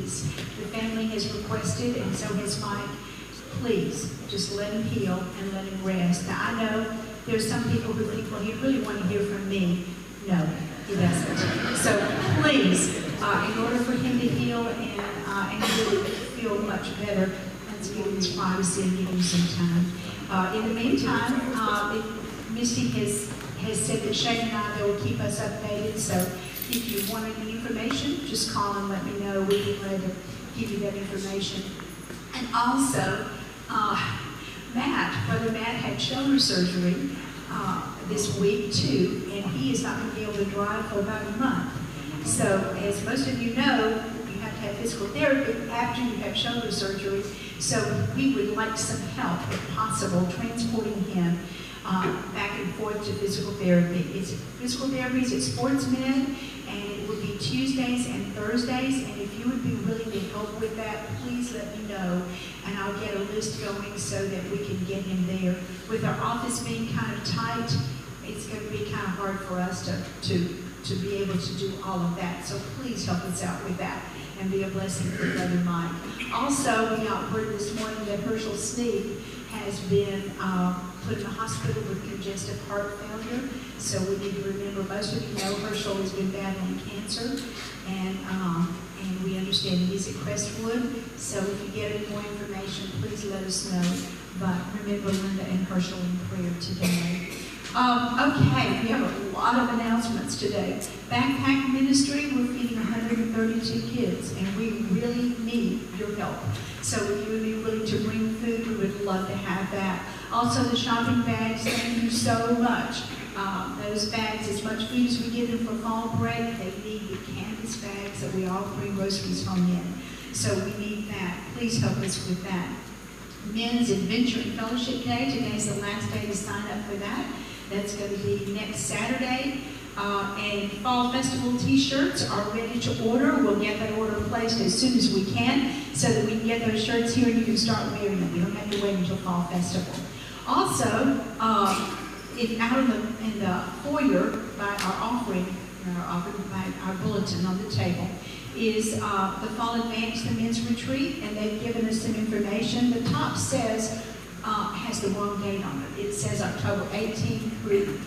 please. The family has requested, and so has Mike. Please, just let him heal and let him rest. Now, I know there's some people who think, well, you really want to hear from me. No, he doesn't. So please, in order for him to heal and really feel much better, let's give him his privacy and give him some time. In the meantime, Misty has said that Shane and I will keep us updated. So if you want any information, just call and let me know. We'll be glad to give you that information. And also, Brother Matt had shoulder surgery this week too, and he is not going to be able to drive for about a month. So, as most of you know, you have to have physical therapy after you have shoulder surgery. So, we would like some help, if possible, transporting him back and forth to physical therapy. It's physical therapy, it's sports med, and it will be Tuesdays and Thursdays. And if you would be willing to help with that, please let me know, and I'll get a list going so that we can get him there. With our office being kind of tight, it's going to be kind of hard for us to be able to do all of that. So please help us out with that and be a blessing for Brother Mike. Also, we got word this morning that Herschel Sneed has been put in the hospital with congestive heart failure. So we need to remember, most of you know Herschel has been battling cancer, and we understand he's at Crestwood. So if you get any more information, please let us know. But remember Linda and Herschel in prayer today. Okay, we have a lot of announcements today. Backpack Ministry, we're feeding 132 kids, and we really need your help. So if you would be willing to bring food, we would love to have that. Also, the shopping bags, thank you so much. Those bags, as much food as we give them for fall break, they need the canvas bags that we all bring groceries home in. So we need that. Please help us with that. Men's Adventure and Fellowship Day, today's the last day to sign up for that. That's going to be next Saturday. And Fall Festival t-shirts are ready to order. We'll get that order placed as soon as we can so that we can get those shirts here and you can start wearing them. You don't have to wait until Fall Festival. Also, if out in the foyer by our offering by our bulletin on the table, is the Fall Advance, the men's retreat, and they've given us some information. The top says, has the wrong date on it. It says October 18 through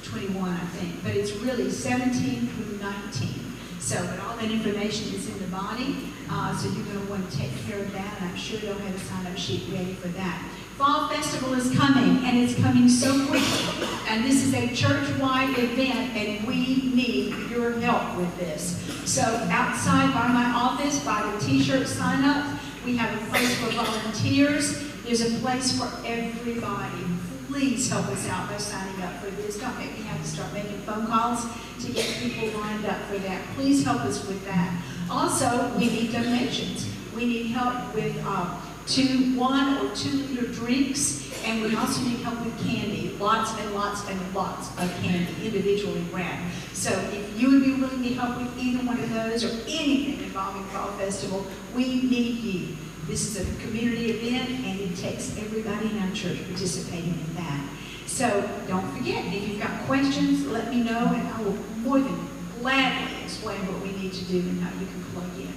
21, I think, but it's really 17 through 19. So, but all that information is in the body, so you're going to want to take care of that, and I'm sure you'll have a sign-up sheet ready for that. Fall Festival is coming, and it's coming so quickly, and this is a church-wide event, and we need your help with this. So, outside by my office, by the t-shirt sign-up, we have a place for volunteers. There's a place for everybody. Please help us out by signing up for this. Don't make me have to start making phone calls to get people lined up for that. Please help us with that. Also, we need donations. We need help with 1 or 2 liter drinks, and we also need help with candy. Lots and lots and lots of candy, individually wrapped. So if you would be willing to help with either one of those or anything involving Fall Festival, we need you. This is a community event, and it takes everybody in our church participating in that. So don't forget, if you've got questions, let me know, and I will more than gladly explain what we need to do and how you can plug in.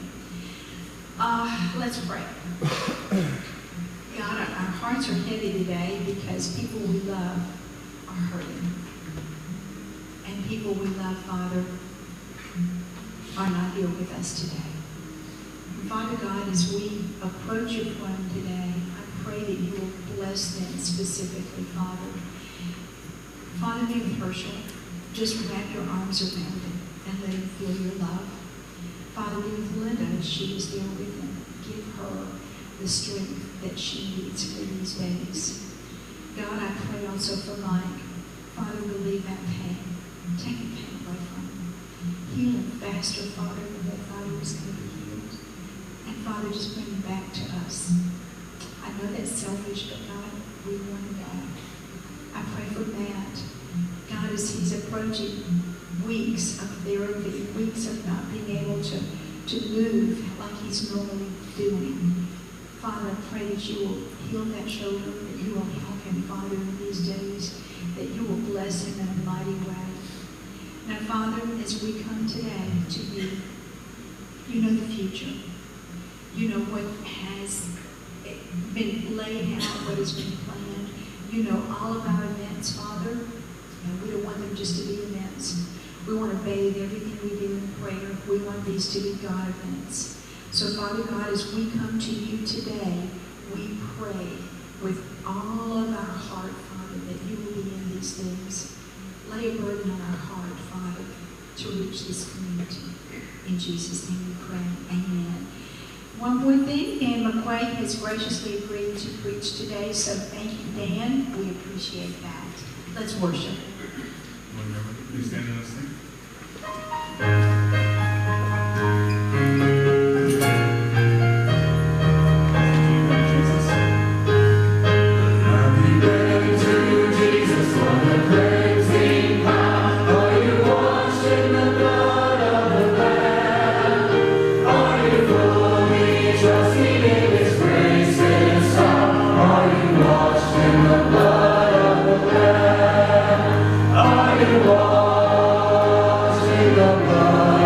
Let's pray. God, our hearts are heavy today because people we love are hurting. And people we love, Father, are not here with us today. Father God, as we approach your throne today, I pray that you will bless them specifically, Father. Father, be with Herschel. Just wrap your arms around him and let him feel your love. Father, be with Linda as she is there with him. Give her the strength that she needs for these days. God, I pray also for Mike. Father, relieve that pain. Take the pain away from him. Heal him faster, Father, than they thought he was going to be healed. And Father, just bring him back to us. I know that's selfish, but God, we want him back. I pray for Matt. God, as he's approaching weeks of therapy, weeks of not being able to move like he's normally doing. Father, I pray that you will heal that shoulder, that you will help him, Father, in these days, that you will bless him in a mighty way. Now, Father, as we come today to you, you know the future. You know what has been laid out, what has been planned. You know all of our events, Father. And we don't want them just to be events. We want to bathe everything we do in prayer. We want these to be God events. So, Father God, as we come to you today, we pray with all of our heart, Father, that you will be in these things. Lay a burden on our heart, Father, to reach this community. In Jesus' name we pray. Amen. One more thing, Dan McQuaid has graciously agreed to preach today, so thank you, Dan. We appreciate that. Let's worship. Please stand and let's sing. Are you washed in the blood?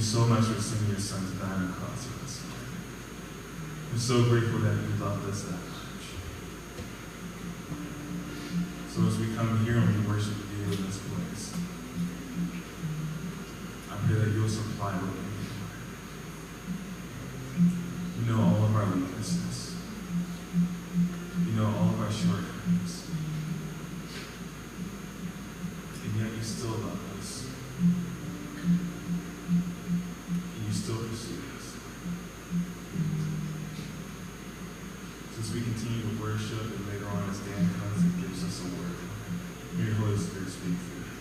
so much for sending your son to die on the cross for us. We're so grateful that you loved us that much. So as we come here and we worship you in this place, I pray that you'll supply what we need. You know all of our weaknesses. You know all of our shortcomings. And yet you still love us. And you still pursue us. So as we continue to worship and later on as Dan comes and gives us a word, may your Holy Spirit speak through.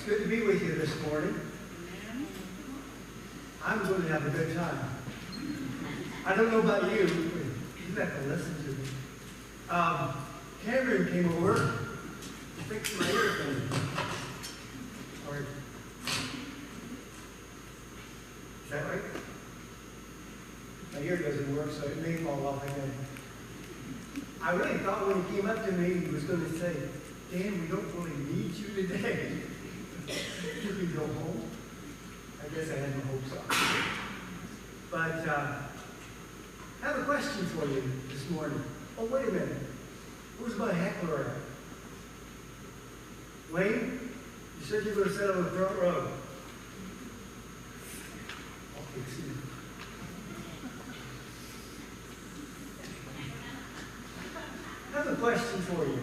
good to be with you this morning. I'm going to have a good time. I don't know about you, but you have to listen to me. Cameron came over, fixed my ear thing. Or, is that right? My ear doesn't work, so it may fall off again. I really thought when he came up to me, he was going to say, Dan, we don't really need you today. You can go home. I guess I had my hopes up. But I have a question for you this morning. Oh, wait a minute. Where's my heckler at? Wayne, you said you were going to sit on the front row. I'll fix you. I have a question for you.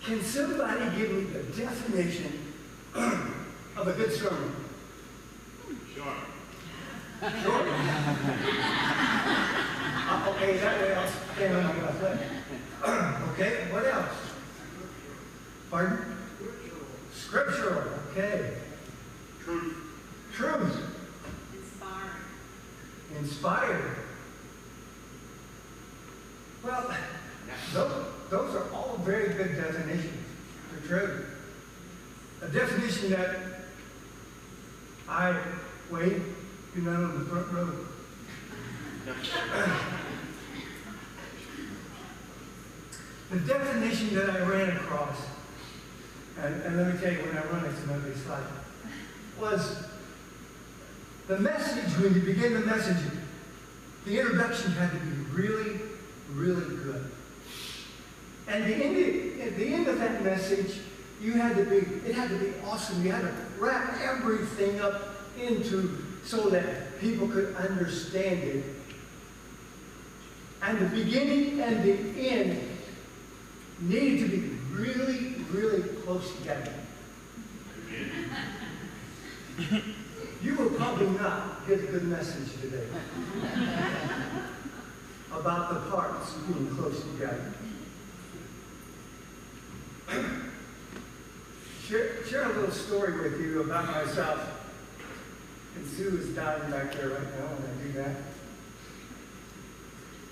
Can somebody give me the definition of a good sermon? Sure. Sure. Okay, that way I'll stand on my left. Okay, what else? Pardon? Scriptural. Okay. Truth. Truth. Inspiring. Inspired. Well, those are all very good definitions for truth. A definition that wait, you're not on the front row. The definition that I ran across, and let me tell you, when I run, it's another slide, was the message, when you begin the message, the introduction had to be really, really good. And at the end of that message, it had to be awesome. You had to wrap everything up so that people could understand it. And the beginning and the end needed to be really, really close together. You will probably not get a good message today about the parts being close together. Share a little story with you about myself. And Sue is dying back there right now when I do that.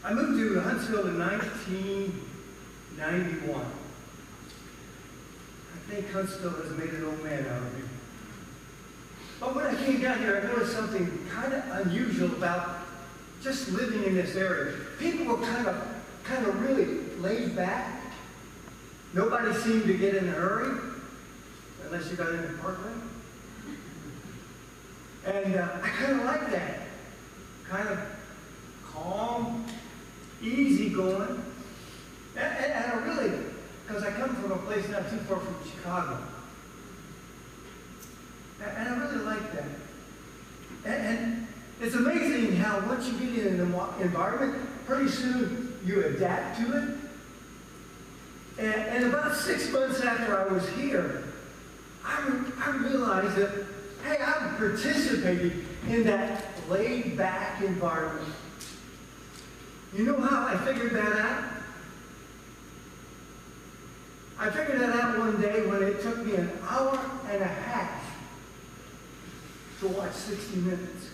I moved to Huntsville in 1991. I think Huntsville has made an old man out of me. But when I came down here, I noticed something kind of unusual about just living in this area. People were kind of really laid back. Nobody seemed to get in a hurry, unless you got in the parkland. And I kind of like that. Kind of calm, easy going. And I really, because I come from a place not too far from Chicago. And I really like that. And it's amazing how once you get in an environment, pretty soon you adapt to it. And about 6 months after I was here, I realized that, hey, I'm participating in that laid-back environment. You know how I figured that out? I figured that out one day when it took me an hour and a half to watch 60 Minutes.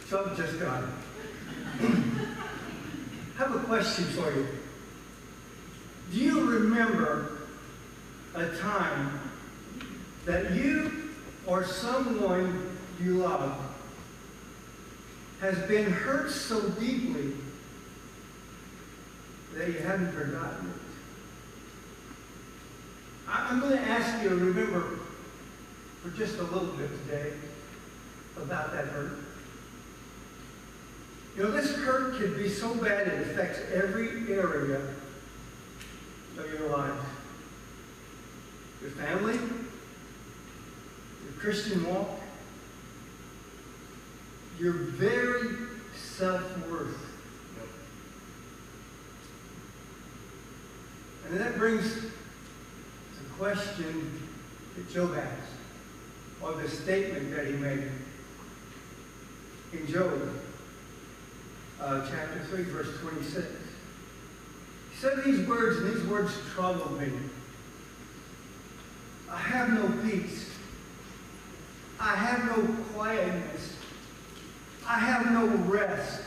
So just got it. I have a question for you. Do you remember a time that you or someone you love has been hurt so deeply that you haven't forgotten it? I'm going to ask you to remember for just a little bit today about that hurt. You know, this hurt can be so bad it affects every area of your life. Your family, your Christian walk, your very self-worth. And that brings the question that Job asked, or the statement that he made in Job. chapter 3, verse 26. He said these words, and these words troubled me. I have no peace. I have no quietness. I have no rest,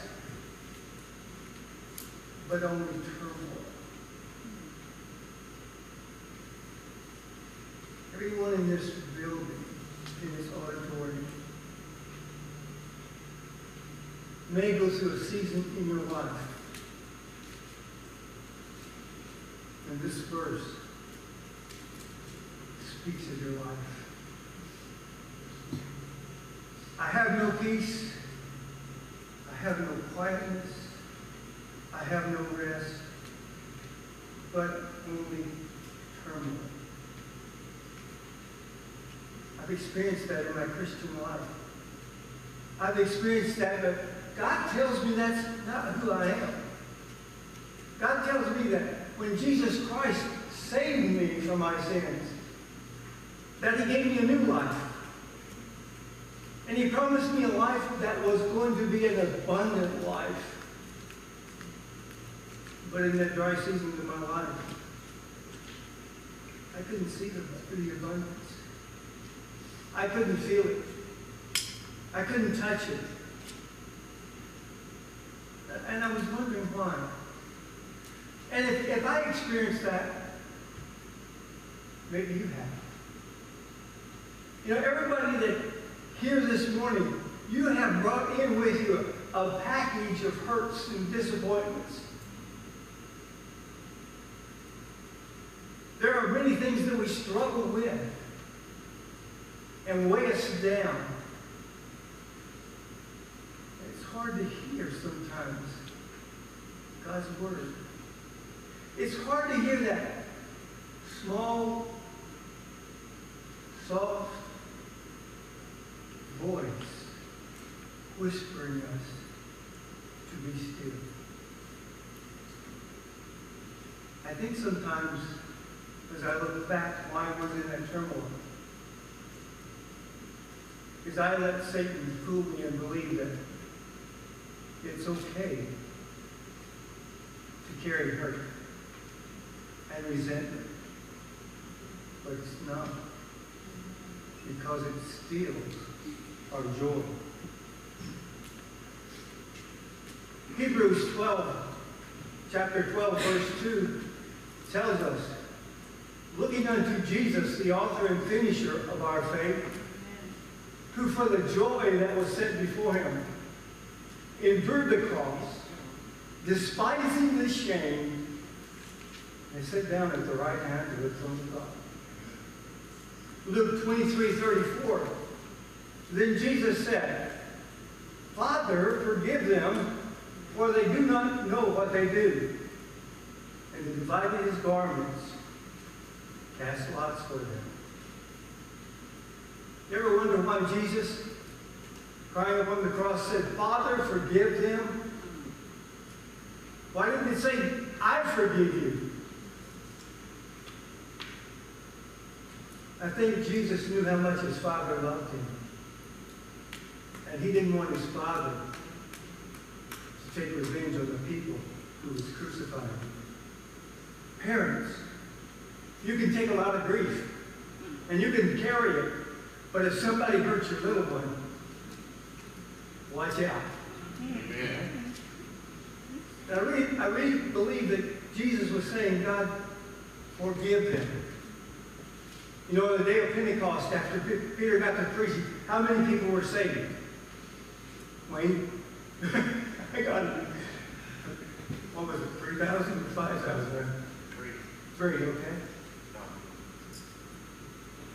but only turmoil. Everyone in this building, in this auditorium, may go through a season in your life. And this verse speaks of your life. I have no peace. I have no quietness. I have no rest, but only turmoil. I've experienced that in my Christian life. I've experienced that, but God tells me that's not who I am. God tells me that when Jesus Christ saved me from my sins, that He gave me a new life. And He promised me a life that was going to be an abundant life. But in that dry season of my life, I couldn't see the abundance. I couldn't feel it. I couldn't touch it. And I was wondering why. And if I experienced that, maybe you have. You know, everybody that here this morning, you have brought in with you a package of hurts and disappointments. There are many things that we struggle with and weigh us down. It's hard to hear sometimes God's Word. It's hard to hear that small, soft voice whispering us to be still. I think sometimes, as I look back why I was in that turmoil, because I let Satan fool me and believe that it's okay to carry hurt and resentment, but it's not, because it steals our joy. Hebrews 12, chapter 12, verse 2 tells us, looking unto Jesus, the author and finisher of our faith, who for the joy that was set before him endured the cross, despising the shame, and sat down at the right hand of the throne of God. Luke 23:34. Then Jesus said, Father, forgive them, for they do not know what they do. And he divided his garments, cast lots for them. You ever wonder why Jesus, crying upon the cross, said, Father, forgive them? Why didn't it say, I forgive you? I think Jesus knew how much his Father loved him. And he didn't want his Father to take revenge on the people who was crucifying him. Parents, you can take a lot of grief, and you can carry it, but if somebody hurts your little one, watch out. Amen. And I really believe that Jesus was saying, God, forgive them. You know, on the day of Pentecost, after Peter got to preaching, how many people were saved? Wayne? I got it. What was it, 3,000 or 5,000? Three, okay.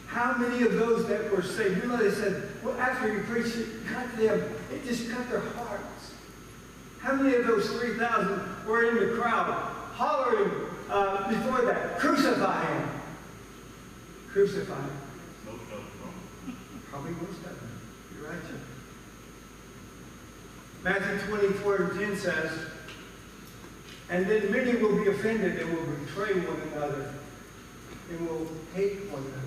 How many of those that were saved? You know, they said, well, after you preached it, cut them. It just cut their hearts. How many of those 3,000 were in the crowd hollering before that, crucify him? Crucify him. No. Probably most of them. You're right, Jim. Matthew 24:10 says, and then many will be offended and will betray one another and will hate one another.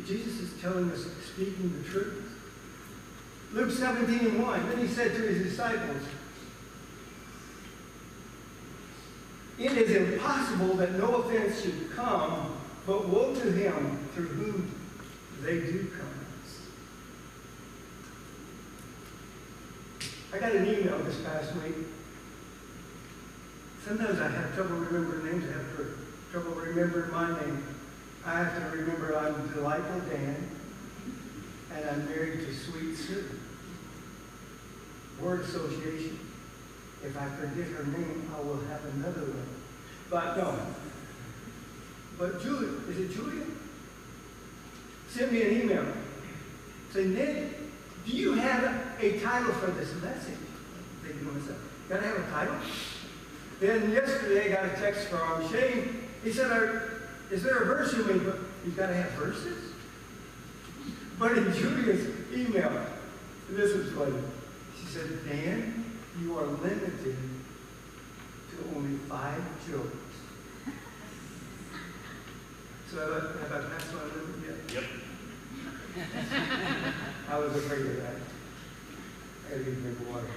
Jesus is telling us, speaking the truth. Luke 17:1. Then he said to his disciples, it is impossible that no offense should come, but woe to him through whom they do come. I got an email this past week. Sometimes I have trouble remembering names. I have trouble remembering my name. I have to remember I'm Delightful Dan, and I'm married to Sweet Sue. Word association. If I forget her name, I will have another one. But no. But Julia, is it Julia? Sent me an email. Say, Ned, do you have a title for this message? I'm thinking to myself, gotta have a title? Then yesterday I got a text from Shane. He said, is there a verse you mean? But you've got to have verses? But in Julia's email, this was funny. She said, Dan, you are limited to only 5 jokes. So that's what I limited yet? Yep. I was afraid of that. I had to drink water.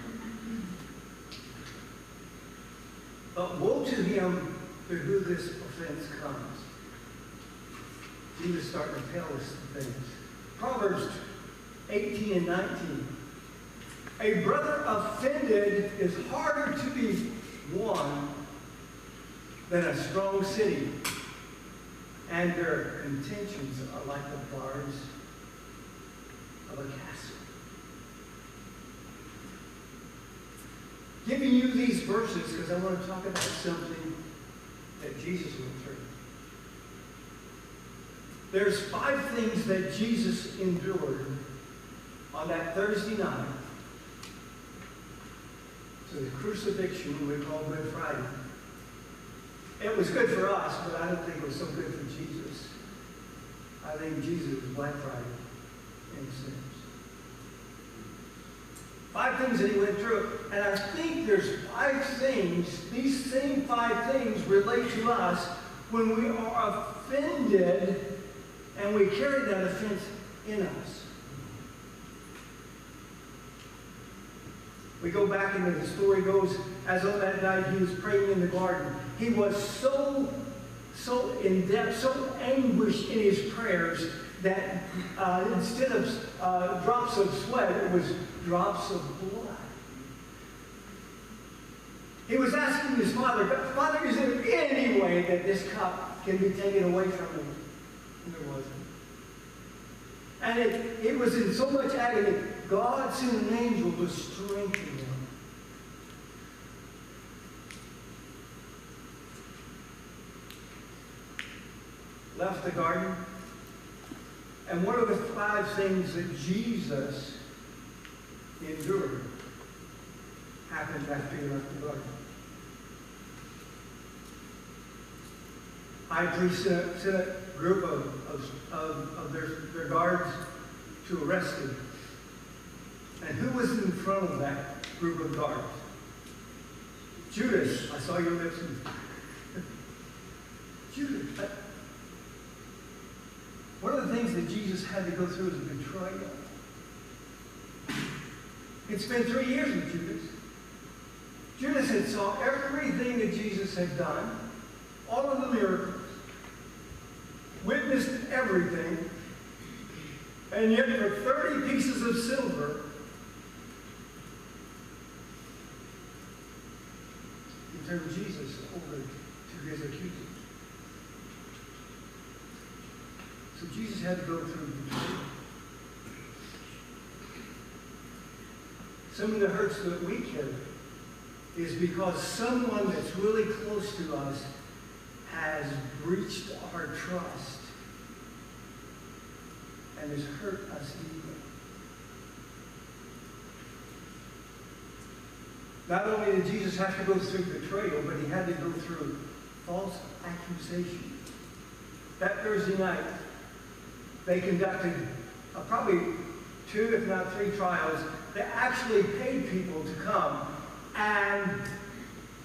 But woe to him through who this offense comes. Jesus starting to tell us some things. Proverbs 18 and 19. A brother offended is harder to be won than a strong city, and their contentions are like the bars of a castle. Giving you these verses because I want to talk about something that Jesus went through. There's 5 things that Jesus endured on that Thursday night to the crucifixion we call Good Friday. It was good for us, but I don't think it was so good for Jesus. I think Jesus was Black Friday in a sense. 5 things that he went through. And I think there's 5 things, these same 5 things relate to us when we are offended and we carry that offense in us. We go back into the story goes, as on that night he was praying in the garden. He was so in depth, so anguished in his prayers that instead of drops of sweat, it was drops of blood. He was asking his Father, Father, is there any way that this cup can be taken away from me? And there wasn't. And it was in so much agony, God sent an angel to strengthen him. Left the garden. And one of the 5 things that Jesus endured happened after he left the garden. High priest sent a group of their guards to arrest him. And who was in front of that group of guards? Judas. I saw your lips. Judas. One of the things that Jesus had to go through is betrayal. It's been 3 years with Judas. Judas had saw everything that Jesus had done, all of the miracles, witnessed everything, and yet for 30 pieces of silver, he turned Jesus over to his accusers. So Jesus had to go through betrayal. Some of the hurts that we carry is because someone that's really close to us has breached our trust and has hurt us deeply. Not only did Jesus have to go through betrayal, but he had to go through false accusation. That Thursday night, they conducted probably 2, if not 3 trials. They actually paid people to come and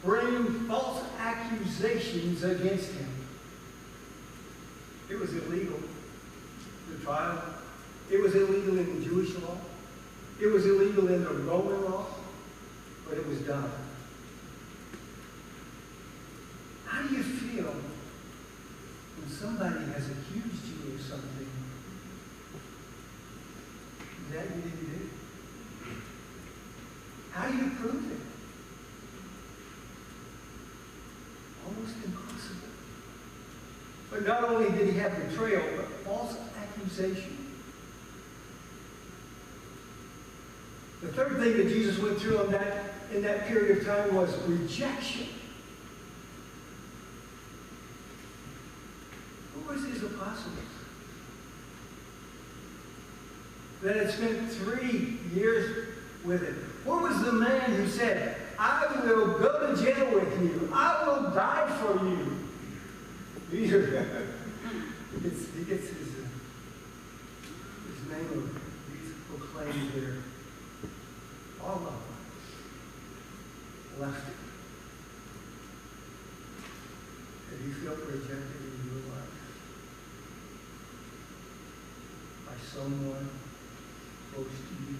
bring false accusations against him. It was illegal, the trial. It was illegal in the Jewish law. It was illegal in the Roman law, but it was done. How do you feel when somebody has accused you of something that you didn't do? How do you prove it? Almost impossible. But not only did he have betrayal, but false accusation. The third thing that Jesus went through in that period of time was rejection. Who was his apostles? That had spent 3 years with him. Where was the man who said, I will go to jail with you. I will die for you. He gets his name of these proclaimed there. All of them left it. Have you felt rejected in your life by someone close to you?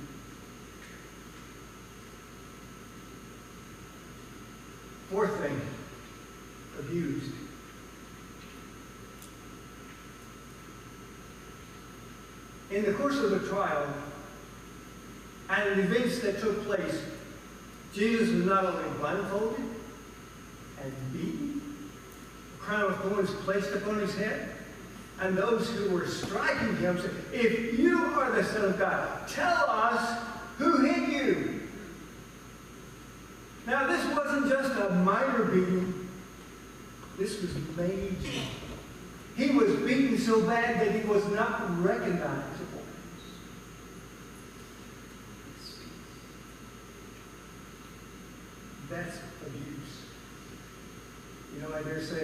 Fourth thing, abused. In the course of the trial and the events that took place, Jesus was not only blindfolded and beaten, a crown of thorns placed upon his head, and those who were striking him said, if you are the Son of God, tell us who hit you. Now, this wasn't just a minor beating. This was major. He was beaten so bad that he was not recognizable. That's abuse. You know, I dare say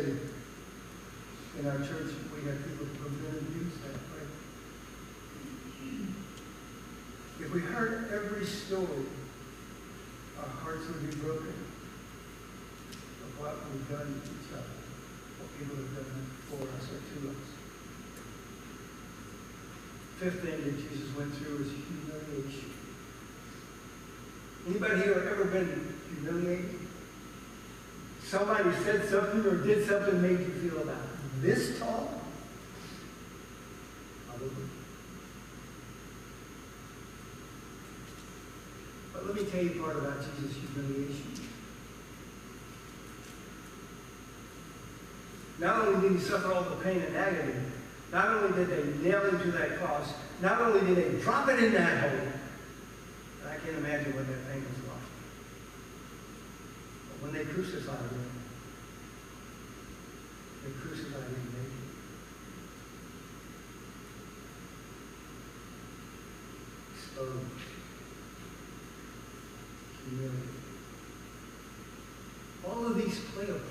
in our church we have people who have been abused that way. If we heard every story, our hearts would be broken of what we've done to each other, what people have done for us or to us. Fifth thing that Jesus went through is humiliation. Anybody here ever been humiliated? Somebody said something or did something made you feel about this tall? Probably. But let me tell you part about Jesus' humiliation. Not only did he suffer all the pain and agony, not only did they nail him to that cross, not only did they drop it in that hole, and I can't imagine what that pain was like. But when they crucified him, they crucified him naked. Exposed. Humiliated. All of these play a part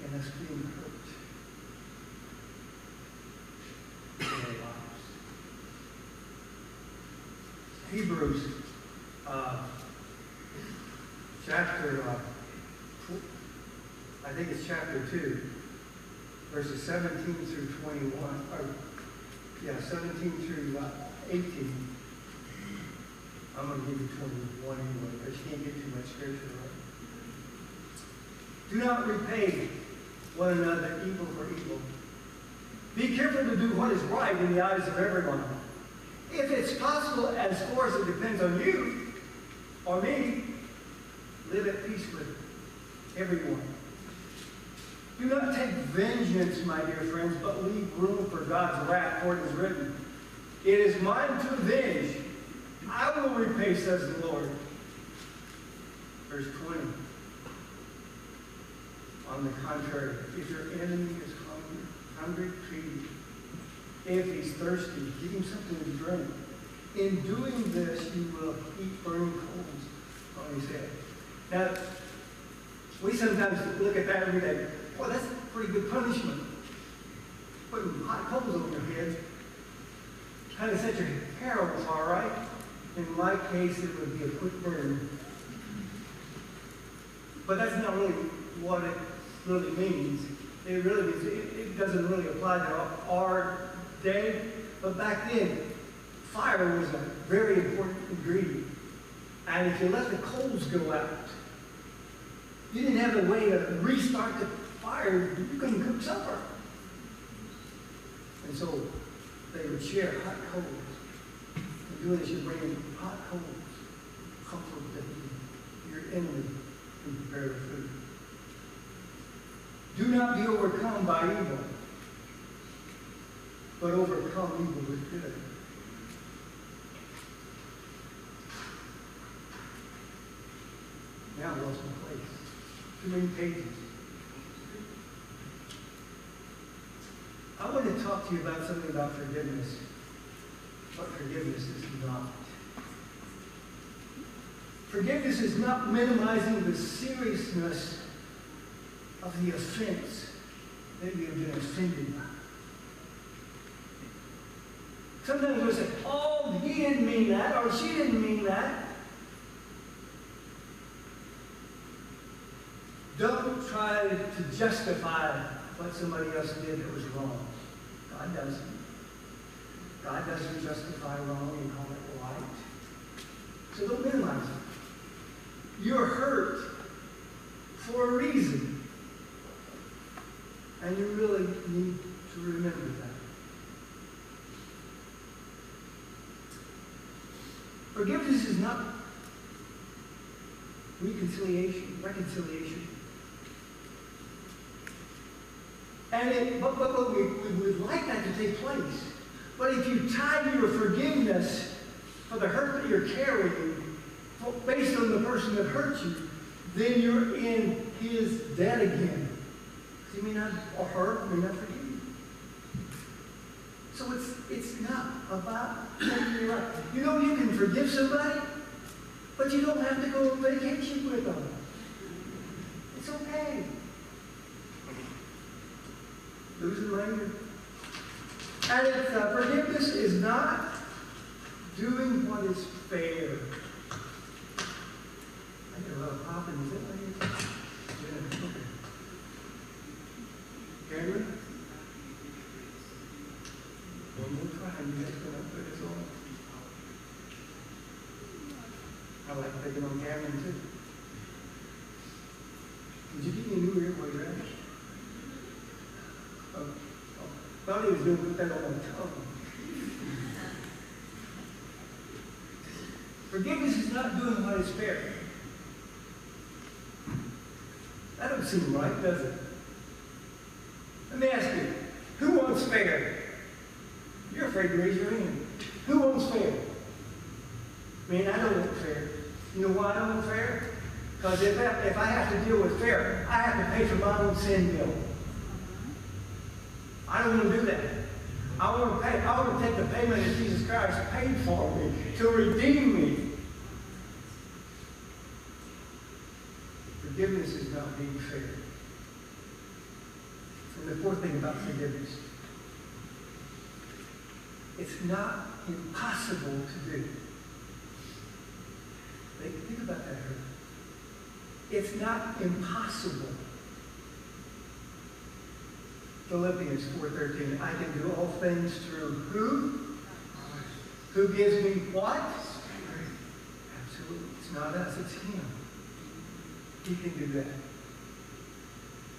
in us being hurt in our lives. Hebrews I think it's chapter 2, verses 17 through 21, or 17 through 18. I'm going to give you 21 anyway, because you can't get too much scripture, right? Do not repay one another evil for evil. Be careful to do what is right in the eyes of everyone. If it's possible, as far as it depends on you or me, live at peace with everyone. Do not take vengeance, my dear friends, but leave room for God's wrath, for it is written, it is mine to avenge. I will repay, says the Lord. Verse 20. On the contrary, if your enemy is hungry, feed him. If he's thirsty, give him something to drink. In doing this, you will heap burning coals on his head. Now, we sometimes look at that and we think, well, that's a pretty good punishment. Putting hot coals on your head kind of set your hair on fire, right? In my case, it would be a quick burn. But that's not really what it really means. It really means it doesn't really apply to our day. But back then, fire was a very important ingredient. And if you let the coals go out, you didn't have a way to restart the fire. You couldn't cook supper. And so they would share hot coals. And doing this, you bring in hot coals, comfort your enemy, and prepare the food. Do not be overcome by evil, but overcome evil with good. Now I lost my place. Too many pages. I want to talk to you about something about forgiveness. What forgiveness is not. Forgiveness is not minimizing the seriousness of the offense that you have been offended by. Sometimes we'll say, oh, he didn't mean that, or she didn't mean that. Don't try to justify what somebody else did that was wrong. God doesn't. God doesn't justify wrong and call it right. So don't minimize it. You're hurt for a reason. And you really need to remember that. Forgiveness is not reconciliation. And but we would like that to take place. But if you tie your forgiveness for the hurt that you're carrying based on the person that hurt you, then you're in his debt again. He may not, or her may not forgive you. So it's not about making it right. You know, you can forgive somebody, but you don't have to go on vacation with them. It's okay. Losing language. And it's, forgiveness is not doing what is fair. I get a lot of popping. Is that right here? Yeah, okay. Cameron? One more time. You guys going to put this on? I like picking on Cameron too. Did you give me a new ear while you're at it? Thought he was going to put that on my tongue. Forgiveness is not doing what is fair. That doesn't seem right, does it? Let me ask you, who wants fair? You're afraid to raise your hand. Who wants fair? Man, I don't want fair. You know why I don't want fair? Because if I have to deal with fair, I have to pay for my own sin bill. I don't want to do that. I want to take the payment that Jesus Christ paid for me to redeem me. Forgiveness is not being fair. And the fourth thing about forgiveness, it's not impossible to do. Think about that. It's not impossible. Philippians 4:13. I can do all things through who? Who gives me what? Absolutely. It's not us, it's him. He can do that.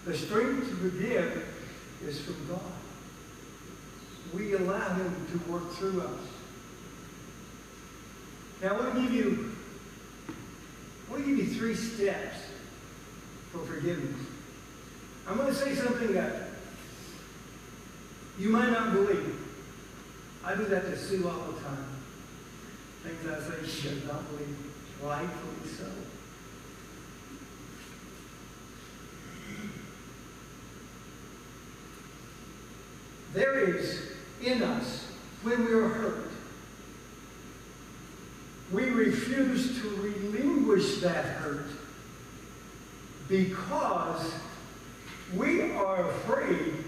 The strength to forgive is from God. We allow him to work through us. Now I want to give you 3 steps for forgiveness. I'm going to say something that you might not believe. I do that to Sue all the time. Things I say she does not believe. Rightfully so. There is in us, when we are hurt, we refuse to relinquish that hurt because we are afraid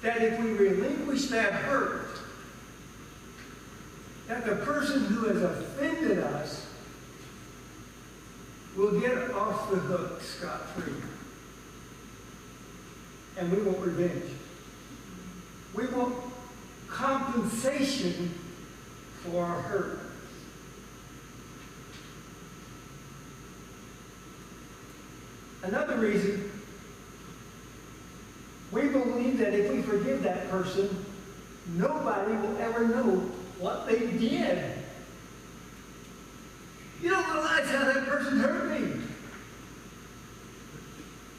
that if we relinquish that hurt, that the person who has offended us will get off the hook scot-free. And we want revenge. We want compensation for our hurt. Another reason, we believe that if we forgive that person, nobody will ever know what they did. You don't realize how that person hurt me.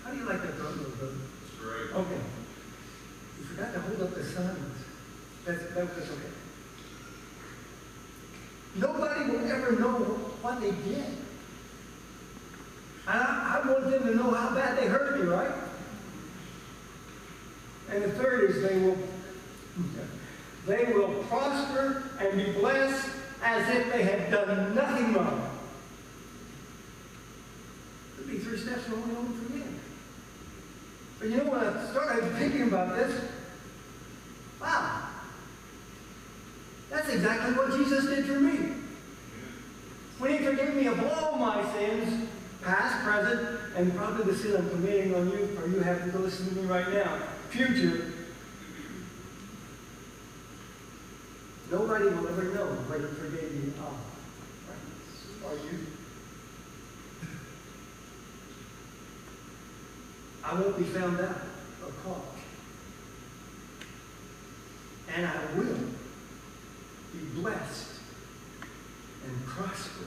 How do you like that, brother? That's great. Okay. You forgot to hold up the signs. That's okay. Nobody will ever know what they did. And I want them to know how bad they hurt me, right? And the third is they will prosper and be blessed as if they had done nothing wrong. There'd be 3 steps going on for me. But you know, when I started thinking about this, wow, that's exactly what Jesus did for me. When he forgave me of all my sins, past, present, and probably the sin I'm committing on you, or you having to listen to me right now, future, nobody will ever know what he forgave me of. Right? Or you. I won't be found out or caught. And I will be blessed and prosper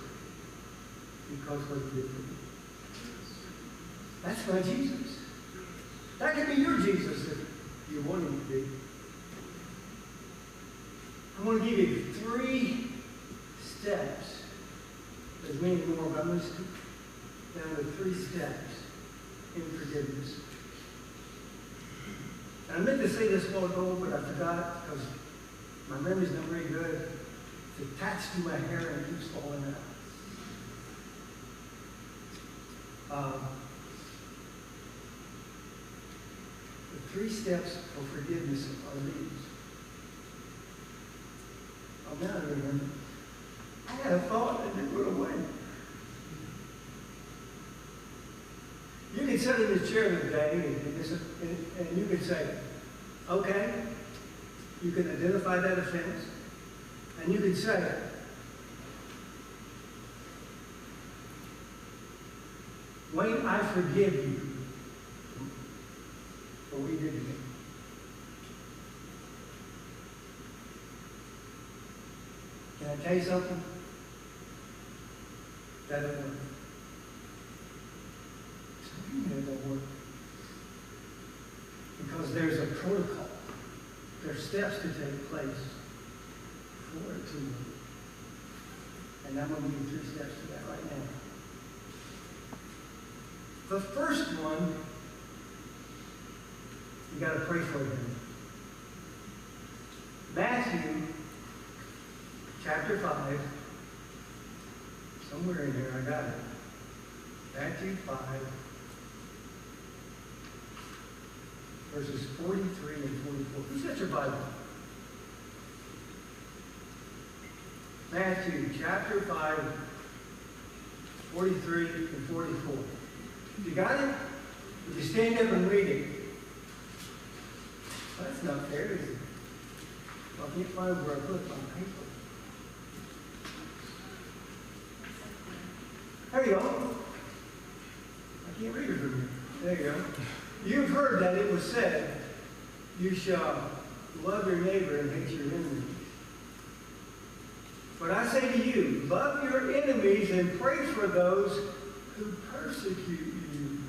because what he did for me. That's my Jesus. That could be your Jesus if you want him to be. I want to give you 3 steps. There's many more, but I'm going to stick down to 3 steps in forgiveness. And I meant to say this a while ago, but I forgot because my memory's not very good. It's attached to my hair and it keeps falling out. The 3 steps for forgiveness are these. Oh, now I remember. I had a thought and it went away. You can sit in the chair today and you can say, okay, you can identify that offense, and you can say, Wayne, I forgive you for what you did to me. Can I tell you something? That doesn't work. It don't work. Because there's a protocol. There's steps to take place for it to work. And I'm going to give you 3 steps to that right now. The first one, you got to pray for them. Matthew chapter 5, somewhere in here, I got it. Matthew 5, verses 43 and 44. Who's got your Bible? Matthew chapter 5, 43 and 44. You got it? Would you stand up and read it? Well, that's not fair, is it? Well, I can't find where I put my paper. There you go. I can't read it from here. There you go. You've heard that it was said, you shall love your neighbor and hate your enemy. But I say to you, love your enemies and pray for those who persecute you.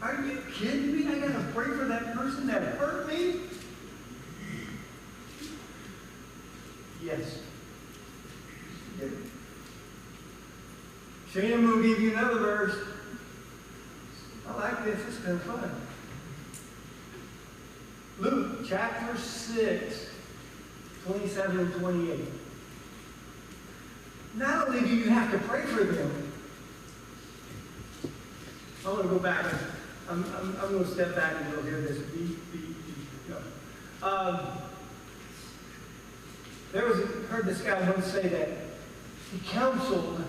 Are you kidding me? I got to pray for that person that hurt me? Yes. Shane, I'm going to give you another verse. I like this. It's kind of fun. Luke chapter 6, 27 and 28. Not only do you have to pray for them, I want to go back. I'm going to step back and you'll hear this. Heard this guy once say that he counseled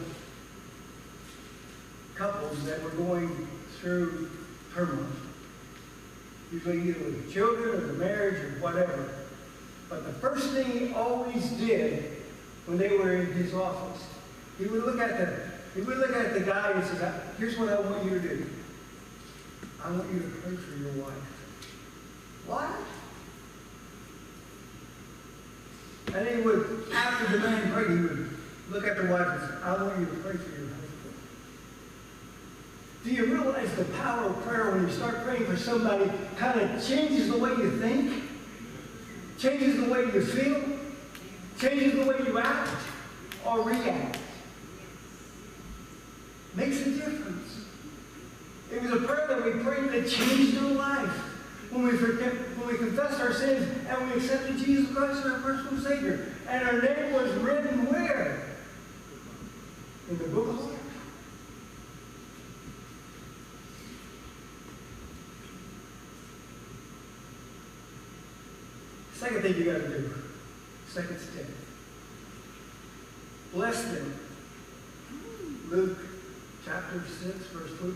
couples that were going through turmoil. Usually either with children or the marriage or whatever. But the first thing he always did when they were in his office, he would look at the guy and says, here's what I want you to do. I want you to pray for your wife. What? And then he would, after the man prayed, he would look at the wife and say, I want you to pray for your husband. Do you realize the power of prayer when you start praying for somebody kind of changes the way you think? Changes the way you feel? Changes the way you act or react? Makes a difference. It was a prayer that we prayed that changed our life. When we confessed our sins and we accepted Jesus Christ as our personal Savior. And our name was written where? In the book of life. Second thing you got to do. Second step. Bless them. Luke chapter 6, verse 2.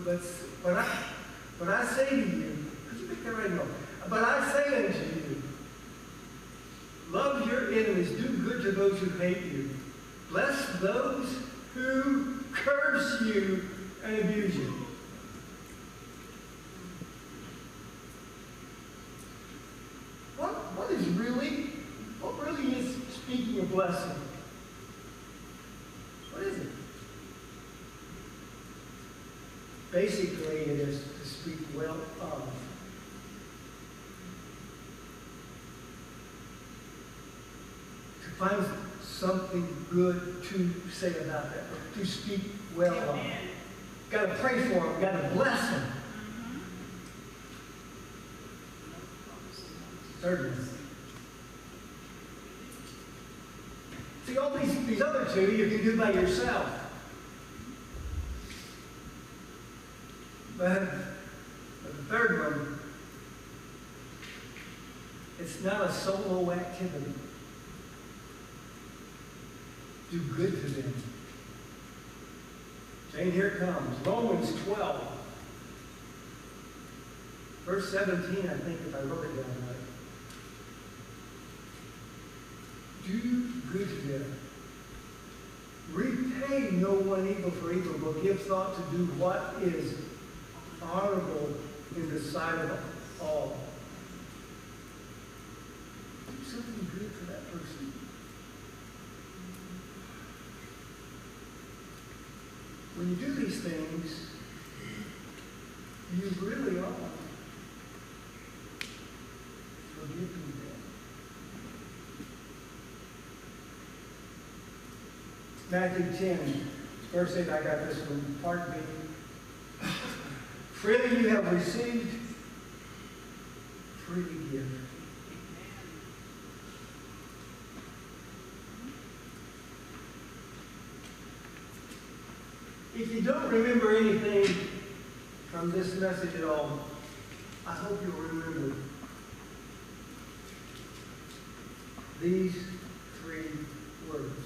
But I say to you, could you pick that right now? But I say unto you, love your enemies, do good to those who hate you. Bless those who curse you and abuse you. What really is speaking of blessing? What is it? Basically, it is to speak well of. To find something good to say about that, or to speak well of. Got to pray for them, got to bless them. Thirdly, see, all these other two you can do by yourself. But the third one, it's not a solo activity. Do good to them. Jane, here it comes. Romans 12. Verse 17, I think, if I wrote it down right. Do good to them. Repay no one evil for evil, but give thought to do what is honorable in the sight of all. Do something good for that person. When you do these things, you really are forgiving them. Matthew 10, verse 8, I got this one, part B. Freely you have received, freely give. If you don't remember anything from this message at all, I hope you'll remember these three words.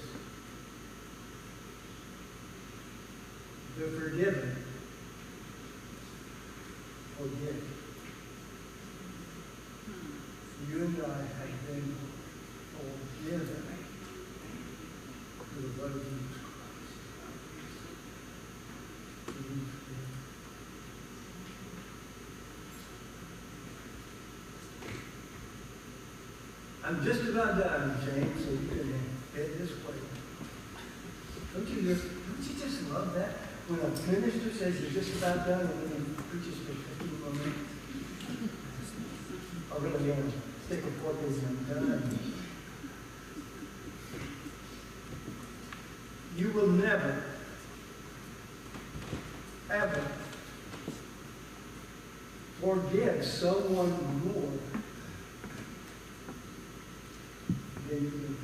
The forgiven forgive. You and I have been forgiven through the blood of Jesus Christ. I'm just about done, James, so you can head this way. Don't you just love that? When a minister says you're just about done and then he preaches for 15 more minutes. I really going to stick with what is done. You will never, ever forgive someone more than you can